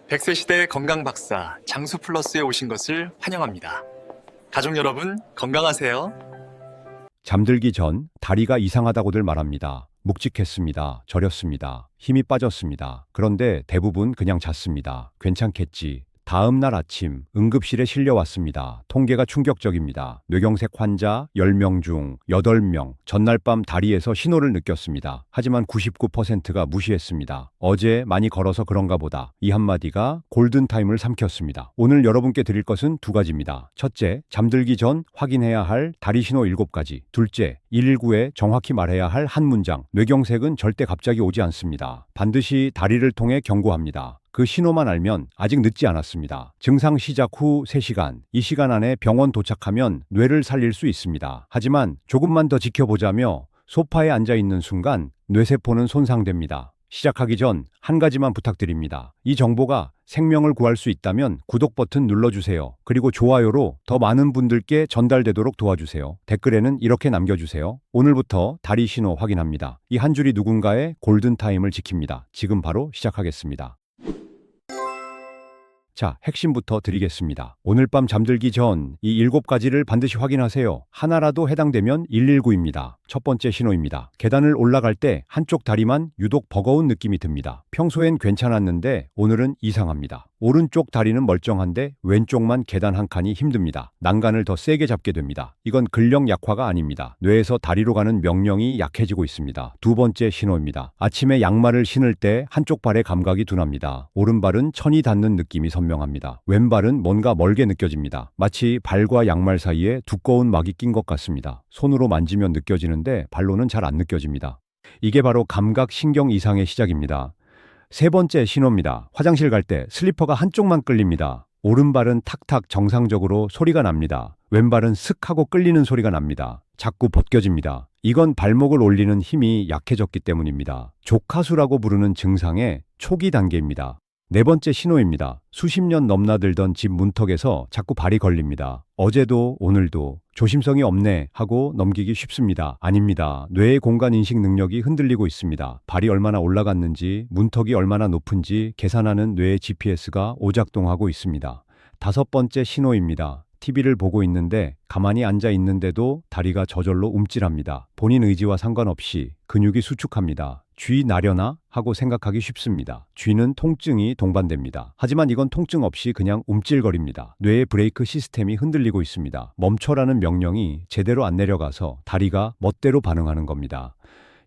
100세 시대 건강 박사 장수 플러스에 오신 것을 환영합니다. 가족 여러분 건강하세요. 잠들기 전 다리가 이상하다고들 말합니다. 묵직했습니다. 저렸습니다. 힘이 빠졌습니다. 그런데 대부분 그냥 잤습니다. 괜찮겠지. 다음 날 아침 응급실에 실려왔습니다. 통계가 충격적입니다. 뇌경색 환자 10명 중 8명 전날 밤 다리에서 신호를 느꼈습니다. 하지만 99%가 무시했습니다. 어제 많이 걸어서 그런가 보다. 이 한마디가 골든타임을 삼켰습니다. 오늘 여러분께 드릴 것은 두 가지입니다. 첫째, 잠들기 전 확인해야 할 다리 신호 7가지. 둘째, 119에 정확히 말해야 할 한 문장. 뇌경색은 절대 갑자기 오지 않습니다. 반드시 다리를 통해 경고합니다. 그 신호만 알면 아직 늦지 않았습니다. 증상 시작 후 3시간, 이 시간 안에 병원 도착하면 뇌를 살릴 수 있습니다. 하지만 조금만 더 지켜보자며 소파에 앉아 있는 순간 뇌세포는 손상됩니다. 시작하기 전 한 가지만 부탁드립니다. 이 정보가 생명을 구할 수 있다면 구독 버튼 눌러주세요. 그리고 좋아요로 더 많은 분들께 전달되도록 도와주세요. 댓글에는 이렇게 남겨주세요. 오늘부터 다리 신호 확인합니다. 이 한 줄이 누군가의 골든타임을 지킵니다. 지금 바로 시작하겠습니다. 자, 핵심부터 드리겠습니다. 오늘 밤 잠들기 전 이 7가지를 반드시 확인하세요. 하나라도 해당되면 119입니다. 첫 번째 신호입니다. 계단을 올라갈 때 한쪽 다리만 유독 버거운 느낌이 듭니다. 평소엔 괜찮았는데 오늘은 이상합니다. 오른쪽 다리는 멀쩡한데 왼쪽만 계단 한 칸이 힘듭니다. 난간을 더 세게 잡게 됩니다. 이건 근력 약화가 아닙니다. 뇌에서 다리로 가는 명령이 약해지고 있습니다. 두 번째 신호입니다. 아침에 양말을 신을 때 한쪽 발의 감각이 둔합니다. 오른발은 천이 닿는 느낌이 선명합니다. 왼발은 뭔가 멀게 느껴집니다. 마치 발과 양말 사이에 두꺼운 막이 낀 것 같습니다. 손으로 만지면 느껴지는데 발로는 잘 안 느껴집니다. 이게 바로 감각 신경 이상의 시작입니다. 세 번째 신호입니다. 화장실 갈 때 슬리퍼가 한쪽만 끌립니다. 오른발은 탁탁 정상적으로 소리가 납니다. 왼발은 슥 하고 끌리는 소리가 납니다. 자꾸 벗겨집니다. 이건 발목을 올리는 힘이 약해졌기 때문입니다. 조카수라고 부르는 증상의 초기 단계입니다. 네 번째 신호입니다. 수십 년 넘나들던 집 문턱에서 자꾸 발이 걸립니다. 어제도 오늘도 조심성이 없네 하고 넘기기 쉽습니다. 아닙니다. 뇌의 공간 인식 능력이 흔들리고 있습니다. 발이 얼마나 올라갔는지, 문턱이 얼마나 높은지 계산하는 뇌의 GPS가 오작동하고 있습니다. 다섯 번째 신호입니다. TV를 보고 있는데 가만히 앉아 있는데도 다리가 저절로 움찔합니다. 본인 의지와 상관없이 근육이 수축합니다. 쥐 나려나 하고 생각하기 쉽습니다. 쥐는 통증이 동반됩니다. 하지만 이건 통증 없이 그냥 움찔거립니다. 뇌의 브레이크 시스템이 흔들리고 있습니다. 멈춰라는 명령이 제대로 안 내려가서 다리가 멋대로 반응하는 겁니다.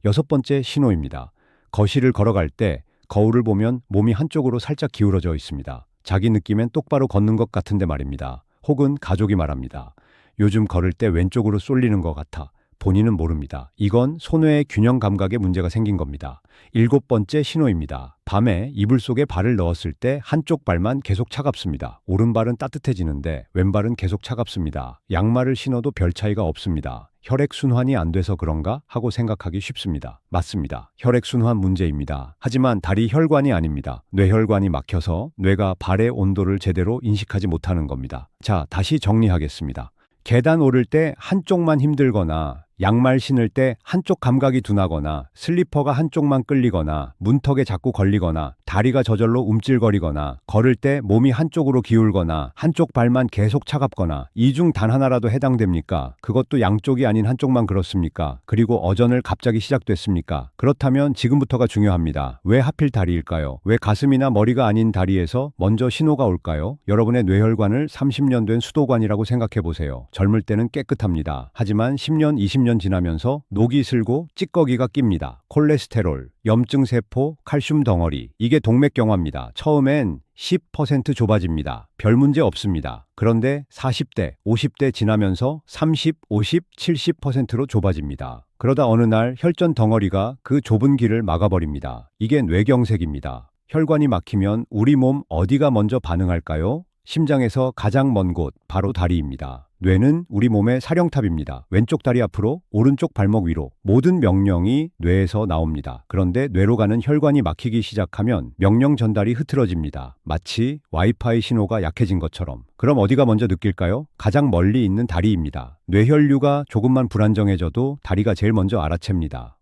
여섯 번째 신호입니다. 거실을 걸어갈 때 거울을 보면 몸이 한쪽으로 살짝 기울어져 있습니다. 자기 느낌엔 똑바로 걷는 것 같은데 말입니다. 혹은 가족이 말합니다. 요즘 걸을 때 왼쪽으로 쏠리는 것 같아. 본인은 모릅니다. 이건 손뇌의 균형 감각에 문제가 생긴 겁니다. 일곱 번째 신호입니다. 밤에 이불 속에 발을 넣었을 때 한쪽 발만 계속 차갑습니다. 오른발은 따뜻해지는데 왼발은 계속 차갑습니다. 양말을 신어도 별 차이가 없습니다. 혈액순환이 안 돼서 그런가 하고 생각하기 쉽습니다. 맞습니다. 혈액순환 문제입니다. 하지만 다리 혈관이 아닙니다. 뇌혈관이 막혀서 뇌가 발의 온도를 제대로 인식하지 못하는 겁니다. 자, 다시 정리하겠습니다. 계단 오를 때 한쪽만 힘들거나 양말 신을 때 한쪽 감각이 둔하거나 슬리퍼가 한쪽만 끌리거나 문턱에 자꾸 걸리거나 다리가 저절로 움찔거리거나 걸을 때 몸이 한쪽으로 기울거나 한쪽 발만 계속 차갑거나 이 중 단 하나라도 해당됩니까? 그것도 양쪽이 아닌 한쪽만 그렇습니까? 그리고 어전을 갑자기 시작됐습니까? 그렇다면 지금부터가 중요합니다. 왜 하필 다리일까요? 왜 가슴이나 머리가 아닌 다리에서 먼저 신호가 올까요? 여러분의 뇌혈관을 30년 된 수도관이라고 생각해 보세요. 젊을 때는 깨끗합니다. 하지만 10년, 20년 지나면서 녹이 슬고 찌꺼기가 낍니다. 콜레스테롤, 염증 세포, 칼슘 덩어리. 이게 동맥경화입니다. 처음엔 10% 좁아집니다. 별 문제 없습니다. 그런데 40대, 50대 지나면서 30, 50, 70%로 좁아집니다. 그러다 어느 날 혈전 덩어리가 그 좁은 길을 막아버립니다. 이게 뇌경색입니다. 혈관이 막히면 우리 몸 어디가 먼저 반응할까요? 심장에서 가장 먼 곳, 바로 다리입니다. 뇌는 우리 몸의 사령탑입니다. 왼쪽 다리 앞으로, 오른쪽 발목 위로 모든 명령이 뇌에서 나옵니다. 그런데 뇌로 가는 혈관이 막히기 시작하면 명령 전달이 흐트러집니다. 마치 와이파이 신호가 약해진 것처럼. 그럼 어디가 먼저 느낄까요? 가장 멀리 있는 다리입니다. 뇌혈류가 조금만 불안정해져도 다리가 제일 먼저 알아챕니다.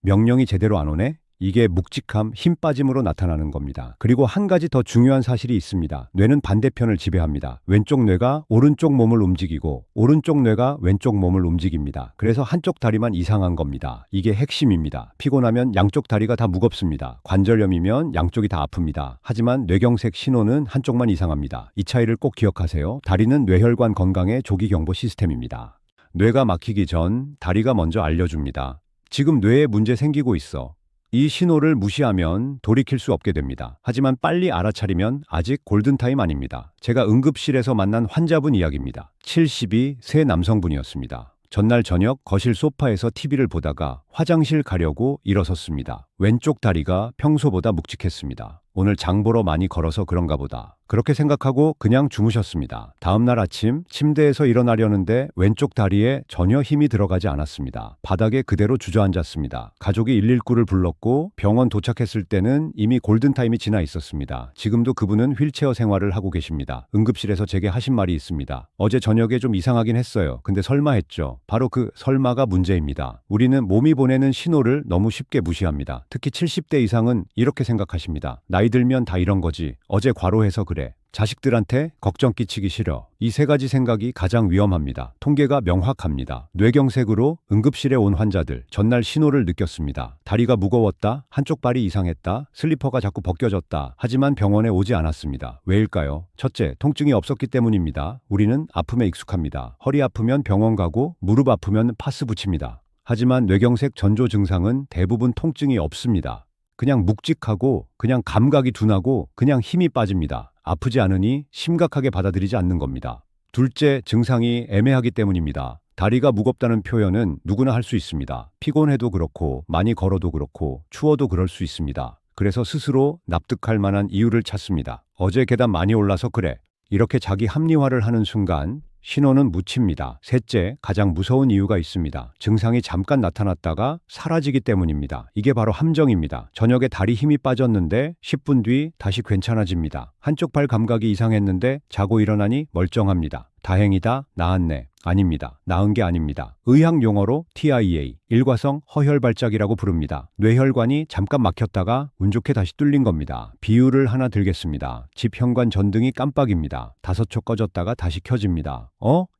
명령이 제대로 안 오네? 이게 묵직함, 힘 빠짐으로 나타나는 겁니다. 그리고 한 가지 더 중요한 사실이 있습니다. 뇌는 반대편을 지배합니다. 왼쪽 뇌가 오른쪽 몸을 움직이고 오른쪽 뇌가 왼쪽 몸을 움직입니다. 그래서 한쪽 다리만 이상한 겁니다. 이게 핵심입니다. 피곤하면 양쪽 다리가 다 무겁습니다. 관절염이면 양쪽이 다 아픕니다. 하지만 뇌경색 신호는 한쪽만 이상합니다. 이 차이를 꼭 기억하세요. 다리는 뇌혈관 건강의 조기 경보 시스템입니다. 뇌가 막히기 전 다리가 먼저 알려줍니다. 지금 뇌에 문제 생기고 있어. 이 신호를 무시하면 돌이킬 수 없게 됩니다. 하지만 빨리 알아차리면 아직 골든타임 아닙니다. 제가 응급실에서 만난 환자분 이야기입니다. 72 세 남성분이었습니다. 전날 저녁 거실 소파에서 TV를 보다가 화장실 가려고 일어섰습니다. 왼쪽 다리가 평소보다 묵직했습니다. 오늘 장 보러 많이 걸어서 그런가 보다. 그렇게 생각하고 그냥 주무셨습니다. 다음날 아침 침대에서 일어나려는데 왼쪽 다리에 전혀 힘이 들어가지 않았습니다. 바닥에 그대로 주저앉았습니다. 가족이 119를 불렀고 병원 도착했을 때는 이미 골든타임이 지나 있었습니다. 지금도 그분은 휠체어 생활을 하고 계십니다. 응급실에서 제게 하신 말이 있습니다. 어제 저녁에 좀 이상하긴 했어요. 근데 설마 했죠. 바로 그 설마가 문제입니다. 우리는 몸이 보내는 신호를 너무 쉽게 무시합니다. 특히 70대 이상은 이렇게 생각하십니다. 나이 들면 다 이런 거지. 어제 과로해서 그래. 자식들한테 걱정 끼치기 싫어. 이 세 가지 생각이 가장 위험합니다. 통계가 명확합니다. 뇌경색으로 응급실에 온 환자들, 전날 신호를 느꼈습니다. 다리가 무거웠다, 한쪽 발이 이상했다, 슬리퍼가 자꾸 벗겨졌다. 하지만 병원에 오지 않았습니다. 왜일까요? 첫째, 통증이 없었기 때문입니다. 우리는 아픔에 익숙합니다. 허리 아프면 병원 가고 무릎 아프면 파스 붙입니다. 하지만 뇌경색 전조 증상은 대부분 통증이 없습니다. 그냥 묵직하고 그냥 감각이 둔하고 그냥 힘이 빠집니다. 아프지 않으니 심각하게 받아들이지 않는 겁니다. 둘째, 증상이 애매하기 때문입니다. 다리가 무겁다는 표현은 누구나 할 수 있습니다. 피곤해도 그렇고 많이 걸어도 그렇고 추워도 그럴 수 있습니다. 그래서 스스로 납득할 만한 이유를 찾습니다. 어제 계단 많이 올라서 그래. 이렇게 자기 합리화를 하는 순간 신호는 묻힙니다. 셋째, 가장 무서운 이유가 있습니다. 증상이 잠깐 나타났다가 사라지기 때문입니다. 이게 바로 함정입니다. 저녁에 다리 힘이 빠졌는데 10분 뒤 다시 괜찮아집니다. 한쪽 발 감각이 이상했는데 자고 일어나니 멀쩡합니다. 다행이다, 나았네. 아닙니다. 나은 게 아닙니다. 의학 용어로 TIA, 일과성 허혈 발작이라고 부릅니다. 뇌혈관이 잠깐 막혔다가 운 좋게 다시 뚫린 겁니다. 비유를 하나 들겠습니다. 집 현관 전등이 깜빡입니다. 5초 꺼졌다가 다시 켜집니다.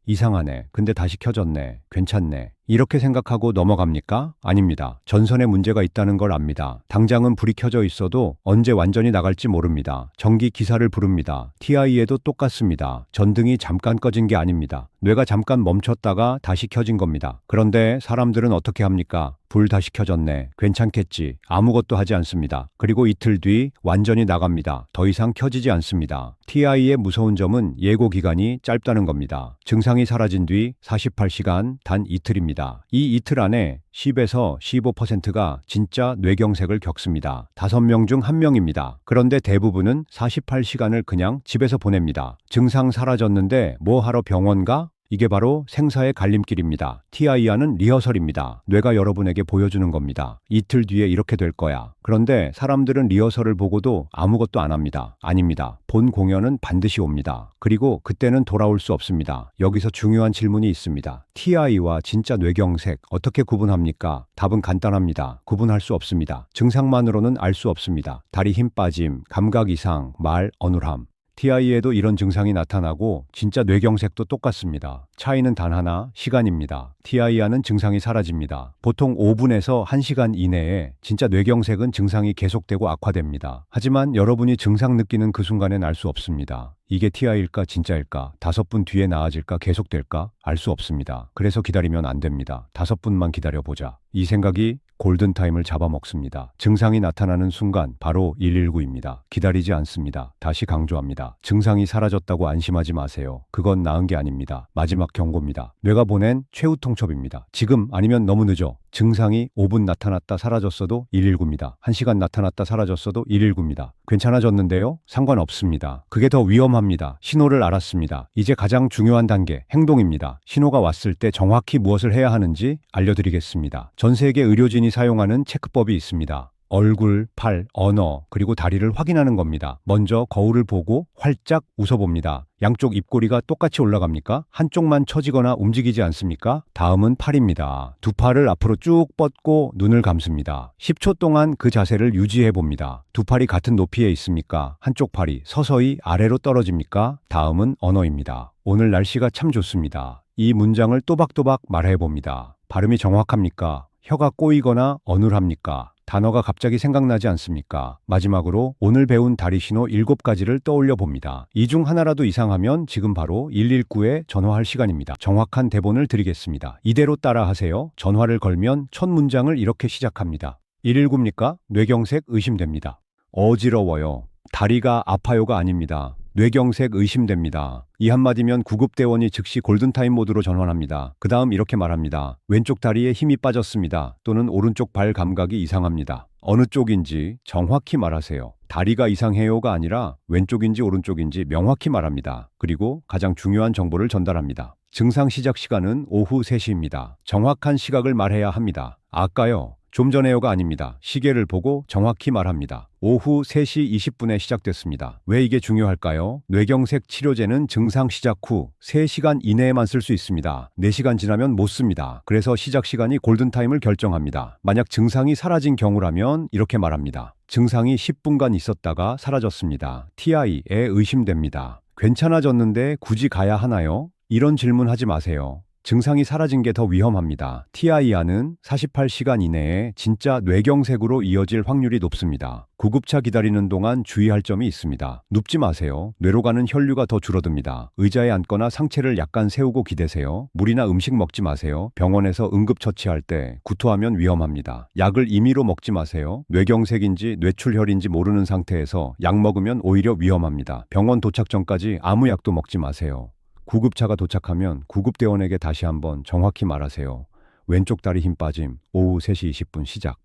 이상하네. 근데 다시 켜졌네. 괜찮네. 이렇게 생각하고 넘어갑니까? 아닙니다. 전선에 문제가 있다는 걸 압니다. 당장은 불이 켜져 있어도 언제 완전히 나갈지 모릅니다. 전기 기사를 부릅니다. TI에도 똑같습니다. 전등이 잠깐 꺼진 게 아닙니다. 뇌가 잠깐 멈췄다가 다시 켜진 겁니다. 그런데 사람들은 어떻게 합니까? 불 다시 켜졌네. 괜찮겠지. 아무것도 하지 않습니다. 그리고 이틀 뒤 완전히 나갑니다. 더 이상 켜지지 않습니다. TI의 무서운 점은 예고 기간이 짧다는 겁니다. 증상이 사라진 뒤 48시간 단 이틀입니다. 이 이틀 안에 10에서 15%가 진짜 뇌경색을 겪습니다. 5명 중 1명입니다. 그런데 대부분은 48시간을 그냥 집에서 보냅니다. 증상 사라졌는데 뭐 하러 병원 가? 이게 바로 생사의 갈림길입니다. TIA는 리허설입니다. 뇌가 여러분에게 보여주는 겁니다. 이틀 뒤에 이렇게 될 거야. 그런데 사람들은 리허설을 보고도 아무것도 안 합니다. 아닙니다. 본 공연은 반드시 옵니다. 그리고 그때는 돌아올 수 없습니다. 여기서 중요한 질문이 있습니다. TI와 진짜 뇌경색 어떻게 구분합니까? 답은 간단합니다. 구분할 수 없습니다. 증상만으로는 알 수 없습니다. 다리 힘 빠짐, 감각 이상, 말 어눌함. TI에도 이런 증상이 나타나고 진짜 뇌경색도 똑같습니다. 차이는 단 하나, 시간입니다. TI와는 증상이 사라집니다. 보통 5분에서 1시간 이내에 진짜 뇌경색은 증상이 계속되고 악화됩니다. 하지만 여러분이 증상 느끼는 그 순간엔 알 수 없습니다. 이게 TI일까 진짜일까? 5분 뒤에 나아질까 계속될까? 알 수 없습니다. 그래서 기다리면 안 됩니다. 5분만 기다려보자. 이 생각이 골든타임을 잡아먹습니다. 증상이 나타나는 순간 바로 119입니다. 기다리지 않습니다. 다시 강조합니다. 증상이 사라졌다고 안심하지 마세요. 그건 나은 게 아닙니다. 마지막 경고입니다. 뇌가 보낸 최후 통첩입니다. 지금 아니면 너무 늦어. 증상이 5분 나타났다 사라졌어도 119입니다. 1시간 나타났다 사라졌어도 119입니다. 괜찮아졌는데요? 상관없습니다. 그게 더 위험합니다. 신호를 알았습니다. 이제 가장 중요한 단계, 행동입니다. 신호가 왔을 때 정확히 무엇을 해야 하는지 알려드리겠습니다. 전 세계 의료진이 사용하는 체크법이 있습니다. 얼굴, 팔, 언어, 그리고 다리를 확인하는 겁니다. 먼저 거울을 보고 활짝 웃어봅니다. 양쪽 입꼬리가 똑같이 올라갑니까? 한쪽만 처지거나 움직이지 않습니까? 다음은 팔입니다. 두 팔을 앞으로 쭉 뻗고 눈을 감습니다. 10초 동안 그 자세를 유지해 봅니다. 두 팔이 같은 높이에 있습니까? 한쪽 팔이 서서히 아래로 떨어집니까? 다음은 언어입니다. 오늘 날씨가 참 좋습니다. 이 문장을 또박또박 말해 봅니다. 발음이 정확합니까? 혀가 꼬이거나 어눌합니까? 단어가 갑자기 생각나지 않습니까? 마지막으로 오늘 배운 다리 신호 7가지를 떠올려 봅니다. 이 중 하나라도 이상하면 지금 바로 119에 전화할 시간입니다. 정확한 대본을 드리겠습니다. 이대로 따라하세요. 전화를 걸면 첫 문장을 이렇게 시작합니다. 119입니까? 뇌경색 의심됩니다. 어지러워요. 다리가 아파요가 아닙니다. 뇌경색 의심됩니다. 이 한마디면 구급대원이 즉시 골든타임 모드로 전환합니다. 그 다음 이렇게 말합니다. 왼쪽 다리에 힘이 빠졌습니다. 또는 오른쪽 발 감각이 이상합니다. 어느 쪽인지 정확히 말하세요. 다리가 이상해요가 아니라 왼쪽인지 오른쪽인지 명확히 말합니다. 그리고 가장 중요한 정보를 전달합니다. 증상 시작 시간은 오후 3시입니다. 정확한 시각을 말해야 합니다. 아까요. 좀 전에요가 아닙니다. 시계를 보고 정확히 말합니다. 오후 3시 20분에 시작됐습니다. 왜 이게 중요할까요? 뇌경색 치료제는 증상 시작 후 3시간 이내에만 쓸 수 있습니다. 4시간 지나면 못 씁니다. 그래서 시작 시간이 골든타임을 결정합니다. 만약 증상이 사라진 경우라면 이렇게 말합니다. 증상이 10분간 있었다가 사라졌습니다. TI에 의심됩니다. 괜찮아졌는데 굳이 가야 하나요? 이런 질문 하지 마세요. 증상이 사라진 게 더 위험합니다. TIA는 48시간 이내에 진짜 뇌경색으로 이어질 확률이 높습니다. 구급차 기다리는 동안 주의할 점이 있습니다. 눕지 마세요. 뇌로 가는 혈류가 더 줄어듭니다. 의자에 앉거나 상체를 약간 세우고 기대세요. 물이나 음식 먹지 마세요. 병원에서 응급처치할 때 구토하면 위험합니다. 약을 임의로 먹지 마세요. 뇌경색인지 뇌출혈인지 모르는 상태에서 약 먹으면 오히려 위험합니다. 병원 도착 전까지 아무 약도 먹지 마세요. 구급차가 도착하면 구급대원에게 다시 한번 정확히 말하세요. 왼쪽 다리 힘 빠짐, 오후 3시 20분 시작.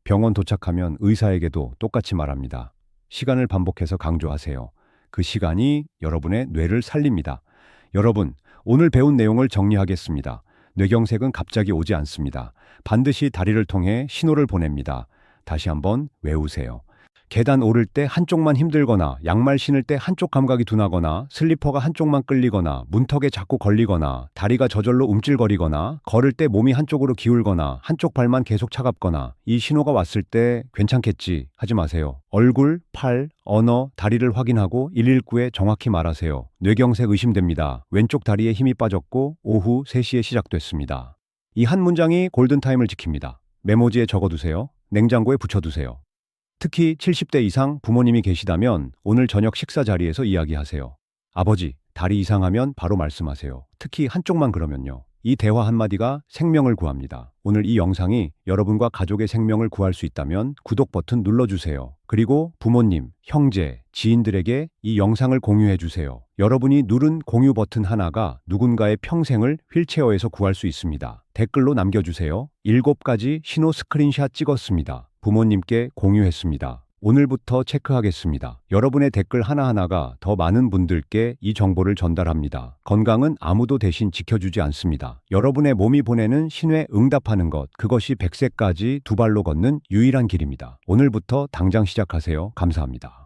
병원 도착하면 의사에게도 똑같이 말합니다. 시간을 반복해서 강조하세요. 그 시간이 여러분의 뇌를 살립니다. 여러분, 오늘 배운 내용을 정리하겠습니다. 뇌경색은 갑자기 오지 않습니다. 반드시 다리를 통해 신호를 보냅니다. 다시 한번 외우세요. 계단 오를 때 한쪽만 힘들거나, 양말 신을 때 한쪽 감각이 둔하거나, 슬리퍼가 한쪽만 끌리거나, 문턱에 자꾸 걸리거나, 다리가 저절로 움찔거리거나, 걸을 때 몸이 한쪽으로 기울거나, 한쪽 발만 계속 차갑거나, 이 신호가 왔을 때 괜찮겠지 하지 마세요. 얼굴, 팔, 언어, 다리를 확인하고 119에 정확히 말하세요. 뇌경색 의심됩니다. 왼쪽 다리에 힘이 빠졌고 오후 3시에 시작됐습니다. 이 한 문장이 골든타임을 지킵니다. 메모지에 적어두세요. 냉장고에 붙여두세요. 특히 70대 이상 부모님이 계시다면 오늘 저녁 식사 자리에서 이야기하세요. 아버지, 다리 이상하면 바로 말씀하세요. 특히 한쪽만 그러면요. 이 대화 한마디가 생명을 구합니다. 오늘 이 영상이 여러분과 가족의 생명을 구할 수 있다면 구독 버튼 눌러주세요. 그리고 부모님, 형제, 지인들에게 이 영상을 공유해 주세요. 여러분이 누른 공유 버튼 하나가 누군가의 평생을 휠체어에서 구할 수 있습니다. 댓글로 남겨주세요. 7가지 신호 스크린샷 찍었습니다. 부모님께 공유했습니다. 오늘부터 체크하겠습니다. 여러분의 댓글 하나하나가 더 많은 분들께 이 정보를 전달합니다. 건강은 아무도 대신 지켜주지 않습니다. 여러분의 몸이 보내는 신호에 응답하는 것, 그것이 100세까지 두 발로 걷는 유일한 길입니다. 오늘부터 당장 시작하세요. 감사합니다.